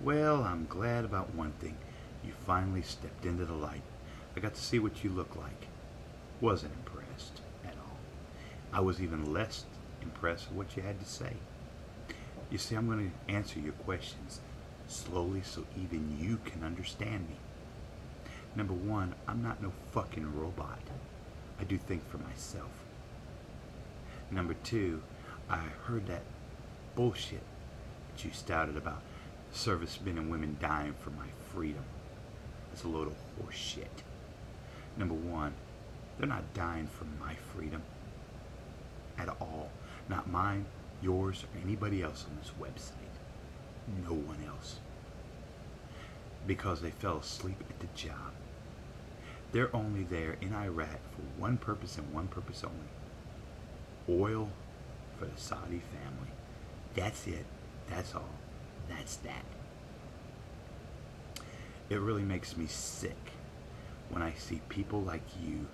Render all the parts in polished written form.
Well, I'm glad about one thing. You finally stepped into the light. I got to see what you look like. Wasn't impressed at all. I was even less impressed with what you had to say. You see, I'm going to answer your questions slowly so even you can understand me. Number one, I'm not no fucking robot. I do think for myself. Number two, I heard that bullshit that you spouted about servicemen and women dying for my freedom. That's a load of horse shit. Number one, they're not dying for my freedom at all. Not mine, yours, or anybody else on this website. No one else. Because they fell asleep at the job. They're only there in Iraq for one purpose and one purpose only. Oil for the Saudi family. That's it. That's all. That's that. It really makes me sick when I see people like you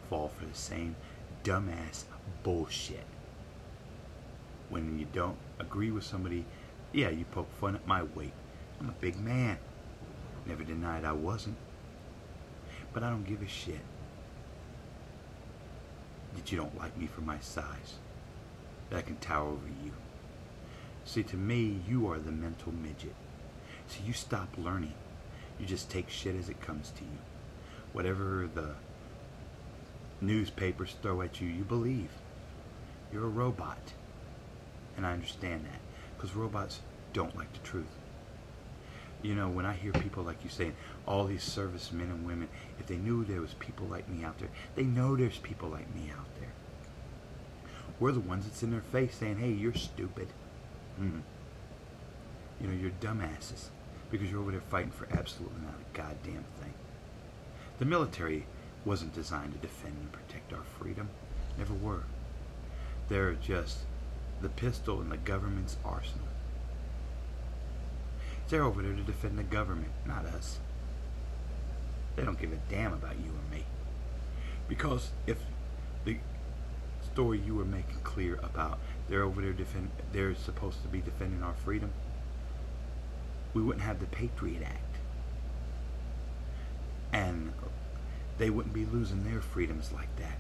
fall for the same dumbass bullshit. When you don't agree with somebody, yeah, you poke fun at my weight. I'm a big man. Never denied I wasn't. But I don't give a shit that you don't like me for my size, that I can tower over you. See, to me, you are the mental midget. So you stop learning. You just take shit as it comes to you. Whatever the newspapers throw at you, you believe. You're a robot. And I understand that, because robots don't like the truth. You know, when I hear people like you saying, all these servicemen and women, if they knew there was people like me out there, they know there's people like me out there. We're the ones that's in their face saying, hey, you're stupid. You know, you're dumbasses, because you're over there fighting for absolutely not a goddamn thing. The military wasn't designed to defend and protect our freedom. Never were. They're just the pistol in the government's arsenal. They're over there to defend the government, not us. They don't give a damn about you or me. Because if the story you were making clear about they're over there they're supposed to be defending our freedom, we wouldn't have the Patriot Act. And they wouldn't be losing their freedoms like that.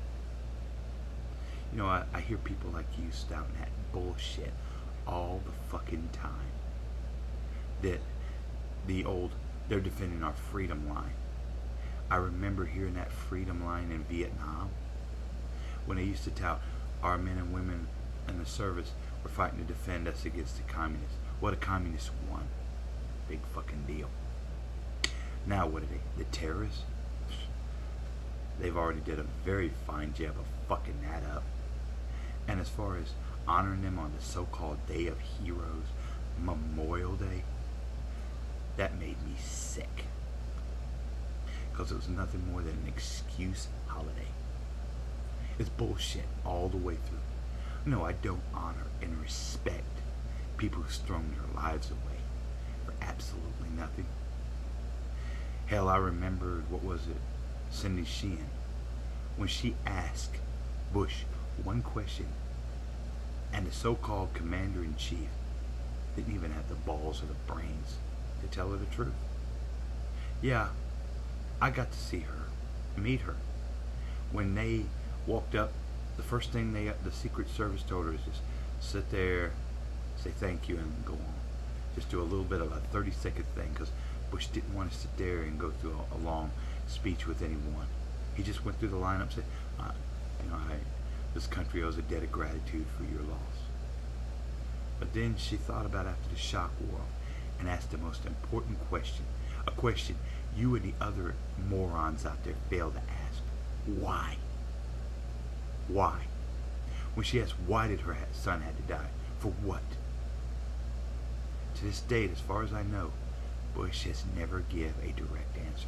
You know, I hear people like you spouting that bullshit all the fucking time. That they're defending our freedom line. I remember hearing that freedom line in Vietnam when they used to tout our men and women in the service were fighting to defend us against the communists. What a communist won. Big fucking deal. Now what are they? The terrorists? They've already did a very fine job of fucking that up. And as far as honoring them on the so-called Day of Heroes, Memorial Day, that made me sick. Because it was nothing more than an excuse holiday. It's bullshit all the way through. No, I don't honor and respect people who've thrown their lives away for absolutely nothing. Hell, I remembered, what was it, Cindy Sheehan, when she asked Bush one question, and the so-called commander-in-chief didn't even have the balls or the brains to tell her the truth. Yeah, I got to see her, meet her. When they walked up, the first thing the Secret Service told her is just sit there, say thank you, and go on. Just do a little bit of a 30-second thing, because Bush didn't want to sit there and go through a long speech with anyone. He just went through the lineup and said, you know, this country owes a debt of gratitude for your loss. But then she thought about after the shock war and asked the most important question, a question you and the other morons out there fail to ask. Why? Why? When she asked why did her son had to die? For what? To this date, as far as I know, Bush has never give a direct answer.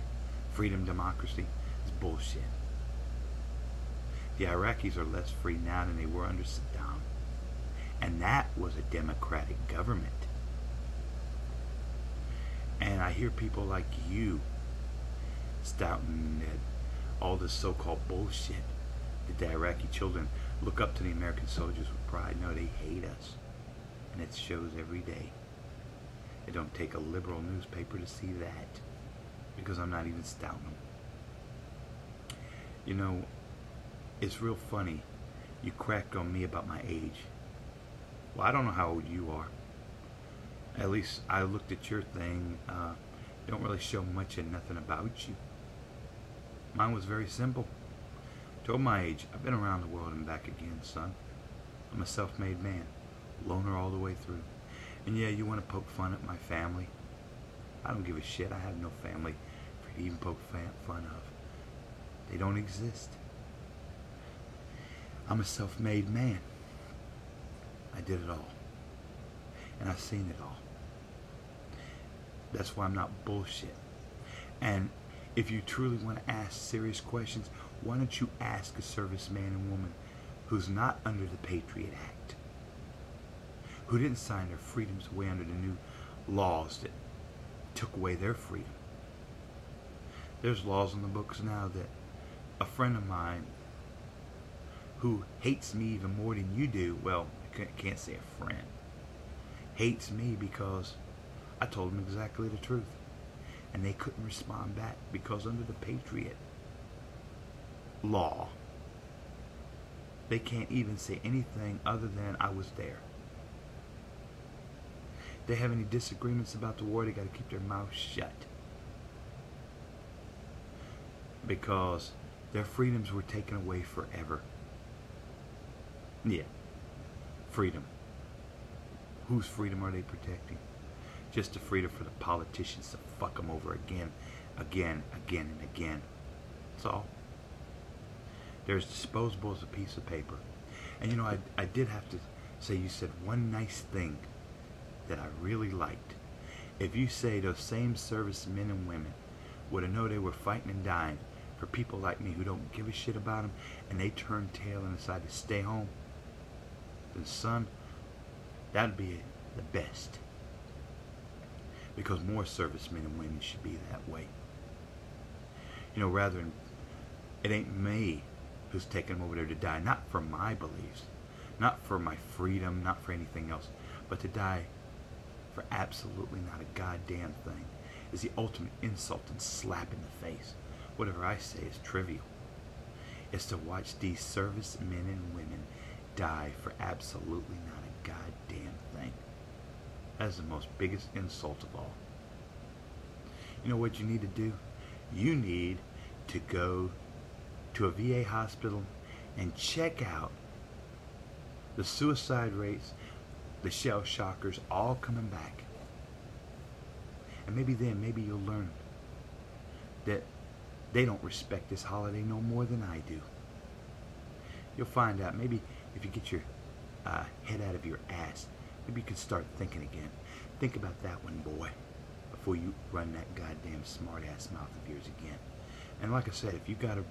Freedom, democracy is bullshit. The Iraqis are less free now than they were under Saddam. And that was a democratic government. And I hear people like you spouting that all this so-called bullshit, that the Iraqi children look up to the American soldiers with pride. No, they hate us. And it shows every day. They don't don't take a liberal newspaper to see that, because I'm not even stouting them. You know, it's real funny. You cracked on me about my age. Well, I don't know how old you are. At least I looked at your thing. Don't really show much of nothing about you. Mine was very simple. Told my age. I've been around the world and back again, son. I'm a self-made man. Loner all the way through. And yeah, you want to poke fun at my family? I don't give a shit. I have no family for you to even poke fun of. They don't exist. I'm a self-made man. I did it all. And I've seen it all. That's why I'm not bullshit. And if you truly want to ask serious questions, why don't you ask a serviceman and woman who's not under the Patriot Act, who didn't sign their freedoms away under the new laws that took away their freedom. There's laws in the books now that a friend of mine who hates me even more than you do, well, I can't say a friend, hates me because I told them exactly the truth. And they couldn't respond back because under the Patriot law, they can't even say anything other than I was there. If they have any disagreements about the war, they got to keep their mouth shut. Because their freedoms were taken away forever. Yeah, freedom. Whose freedom are they protecting? Just the freedom for the politicians to fuck them over again, and again. That's all. They're as disposable as a piece of paper. And you know, I did have to say, you said one nice thing that I really liked. If you say those same servicemen and women would have known they were fighting and dying for people like me who don't give a shit about them, and they turned tail and decided to stay home, then son, that'd be the best. Because more servicemen and women should be that way. You know, rather than, it ain't me who's taking them over there to die, not for my beliefs, not for my freedom, not for anything else, but to die for absolutely not a goddamn thing is the ultimate insult and slap in the face. Whatever I say is trivial. It's to watch these servicemen and women die for absolutely not a goddamn thing. That is the most biggest insult of all. You know what you need to do? You need to go to a VA hospital and check out the suicide rates, the shell shockers, all coming back. And maybe then, maybe you'll learn that they don't respect this holiday no more than I do. You'll find out, maybe if you get your head out of your ass, maybe you can start thinking again. Think about that one, boy, before you run that goddamn smart-ass mouth of yours again. And like I said, if you got a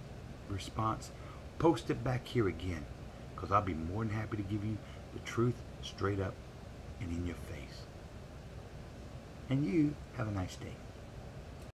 response, post it back here again, because I'll be more than happy to give you the truth straight up and in your face. And you have a nice day.